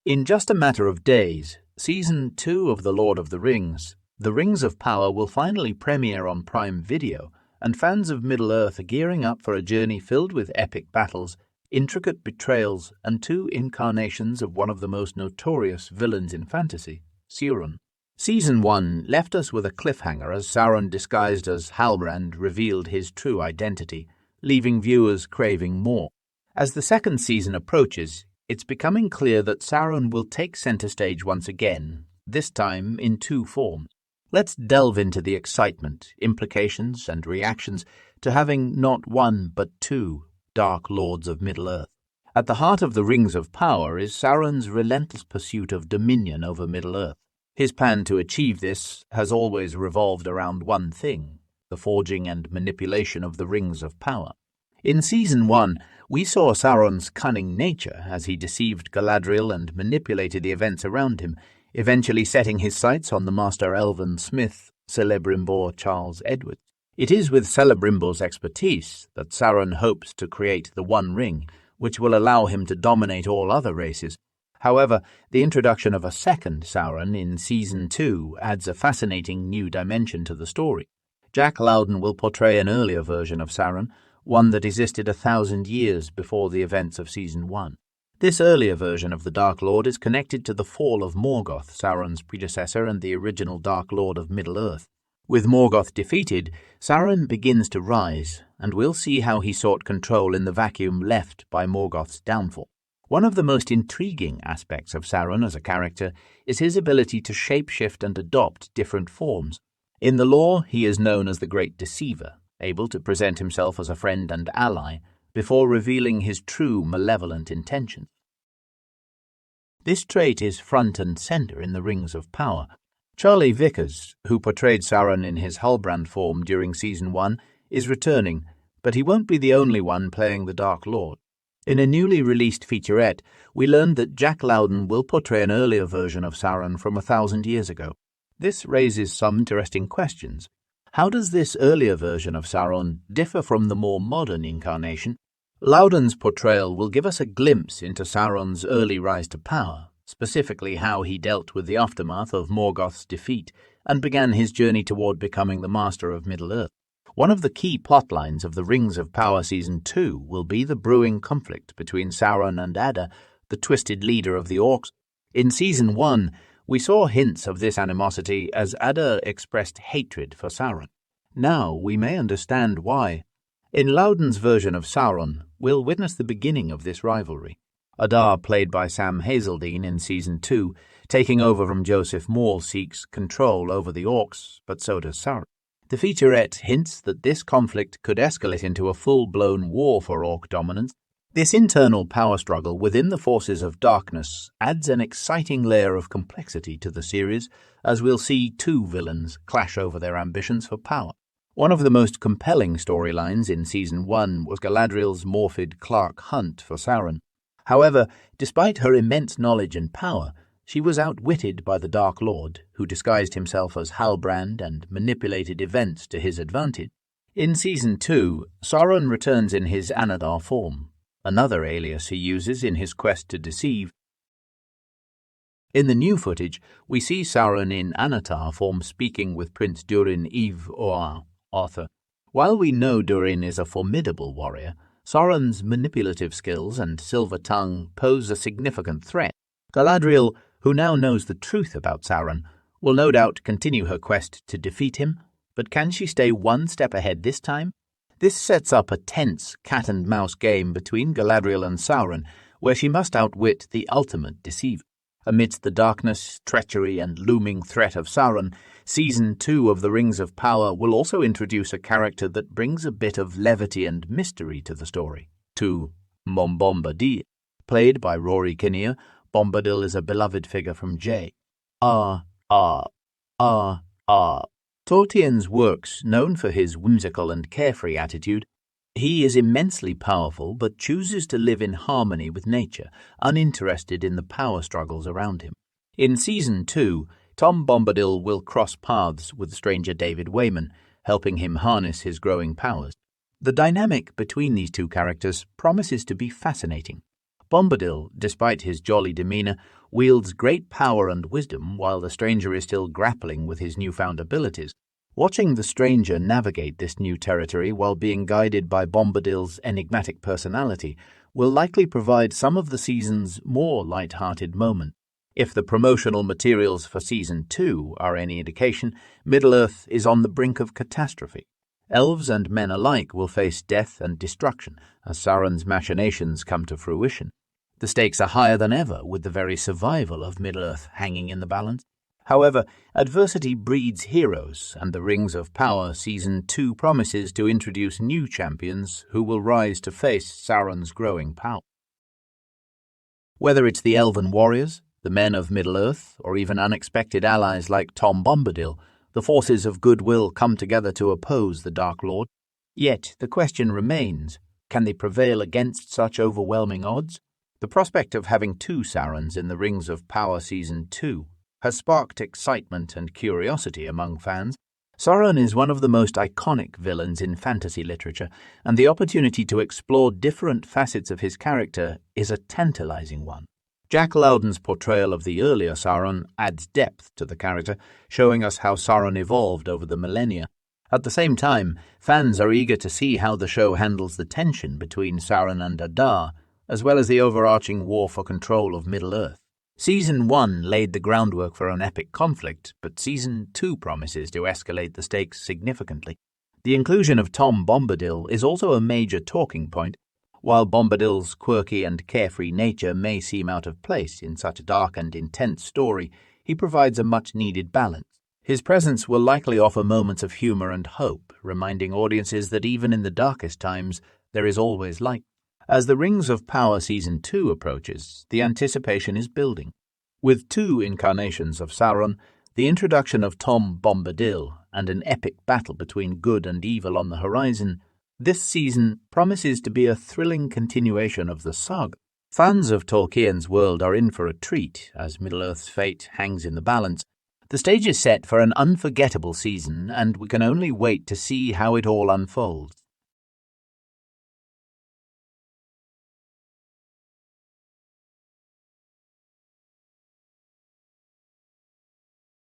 In just a matter of days, Season 2 of The Lord of the Rings, The Rings of Power, will finally premiere on Prime Video, and fans of Middle-earth are gearing up for a journey filled with epic battles, intricate betrayals, and two incarnations of one of the most notorious villains in fantasy, Sauron. Season 1 left us with a cliffhanger as Sauron, disguised as Halbrand, revealed his true identity, leaving viewers craving more. As the second season approaches, it's becoming clear that Sauron will take center stage once again, this time in two forms. Let's delve into the excitement, implications, and reactions to having not one but two Dark Lords of Middle-earth. At the heart of the Rings of Power is Sauron's relentless pursuit of dominion over Middle-earth. His plan to achieve this has always revolved around one thing: the forging and manipulation of the Rings of Power. In Season 1, we saw Sauron's cunning nature as he deceived Galadriel and manipulated the events around him, eventually setting his sights on the master elven smith, Celebrimbor Charles Edward. It is with Celebrimbor's expertise that Sauron hopes to create the One Ring, which will allow him to dominate all other races. However, the introduction of a second Sauron in Season 2 adds a fascinating new dimension to the story. Jack Lowden will portray an earlier version of Sauron, one that existed 1,000 years before the events of Season 1. This earlier version of the Dark Lord is connected to the fall of Morgoth, Sauron's predecessor and the original Dark Lord of Middle-earth. With Morgoth defeated, Sauron begins to rise, and we'll see how he sought control in the vacuum left by Morgoth's downfall. One of the most intriguing aspects of Sauron as a character is his ability to shapeshift and adopt different forms. In the lore, he is known as the Great Deceiver, able to present himself as a friend and ally before revealing his true malevolent intentions. This trait is front and center in the Rings of Power. Charlie Vickers, who portrayed Sauron in his Halbrand form during Season 1, is returning, but he won't be the only one playing the Dark Lord. In a newly released featurette, we learned that Jack Lowden will portray an earlier version of Sauron from 1,000 years ago. This raises some interesting questions. How does this earlier version of Sauron differ from the more modern incarnation? Lowden's portrayal will give us a glimpse into Sauron's early rise to power, specifically how he dealt with the aftermath of Morgoth's defeat and began his journey toward becoming the master of Middle-earth. One of the key plotlines of the Rings of Power Season 2 will be the brewing conflict between Sauron and Adar, the twisted leader of the Orcs. In Season 1, we saw hints of this animosity as Adar expressed hatred for Sauron. Now we may understand why. In Lowden's version of Sauron, we'll witness the beginning of this rivalry. Adar, played by Sam Hazeldine in Season 2, taking over from Joseph Moore, seeks control over the Orcs, but so does Sauron. The featurette hints that this conflict could escalate into a full-blown war for Orc dominance. This internal power struggle within the forces of darkness adds an exciting layer of complexity to the series, as we'll see two villains clash over their ambitions for power. One of the most compelling storylines in Season 1 was Galadriel's morphid Clark hunt for Sauron. However, despite her immense knowledge and power, she was outwitted by the Dark Lord, who disguised himself as Halbrand and manipulated events to his advantage. In Season 2, Sauron returns in his Adar form, another alias he uses in his quest to deceive. In the new footage, we see Sauron in Anatar form speaking with Prince Durin Eve Oar, Arthur. While we know Durin is a formidable warrior, Sauron's manipulative skills and silver tongue pose a significant threat. Galadriel, who now knows the truth about Sauron, will no doubt continue her quest to defeat him, but can she stay one step ahead this time? This sets up a tense cat-and-mouse game between Galadriel and Sauron, where she must outwit the ultimate deceiver. Amidst the darkness, treachery, and looming threat of Sauron, Season 2 of The Rings of Power will also introduce a character that brings a bit of levity and mystery to the story. Tom Bombadil. Played by Rory Kinnear, Bombadil is a beloved figure from J.R.R.R. Tolkien's works, known for his whimsical and carefree attitude. He is immensely powerful but chooses to live in harmony with nature, uninterested in the power struggles around him. In Season 2, Tom Bombadil will cross paths with stranger David Wayman, helping him harness his growing powers. The dynamic between these two characters promises to be fascinating. Bombadil, despite his jolly demeanor, wields great power and wisdom while the stranger is still grappling with his newfound abilities. Watching the stranger navigate this new territory while being guided by Bombadil's enigmatic personality will likely provide some of the season's more light-hearted moments. If the promotional materials for Season 2 are any indication, Middle-earth is on the brink of catastrophe. Elves and men alike will face death and destruction as Sauron's machinations come to fruition. The stakes are higher than ever, with the very survival of Middle-earth hanging in the balance. However, adversity breeds heroes, and the Rings of Power Season 2 promises to introduce new champions who will rise to face Sauron's growing power. Whether it's the elven warriors, the men of Middle-earth, or even unexpected allies like Tom Bombadil, the forces of goodwill come together to oppose the Dark Lord. Yet the question remains, can they prevail against such overwhelming odds? The prospect of having two Saurons in the Rings of Power Season 2 has sparked excitement and curiosity among fans. Sauron is one of the most iconic villains in fantasy literature, and the opportunity to explore different facets of his character is a tantalizing one. Jack Lowden's portrayal of the earlier Sauron adds depth to the character, showing us how Sauron evolved over the millennia. At the same time, fans are eager to see how the show handles the tension between Sauron and Adar, as well as the overarching war for control of Middle-earth. Season 1 laid the groundwork for an epic conflict, but Season 2 promises to escalate the stakes significantly. The inclusion of Tom Bombadil is also a major talking point. While Bombadil's quirky and carefree nature may seem out of place in such a dark and intense story, he provides a much-needed balance. His presence will likely offer moments of humor and hope, reminding audiences that even in the darkest times, there is always light. As the Rings of Power Season 2 approaches, the anticipation is building. With two incarnations of Sauron, the introduction of Tom Bombadil, and an epic battle between good and evil on the horizon, this season promises to be a thrilling continuation of the saga. Fans of Tolkien's world are in for a treat as Middle-earth's fate hangs in the balance. The stage is set for an unforgettable season, and we can only wait to see how it all unfolds.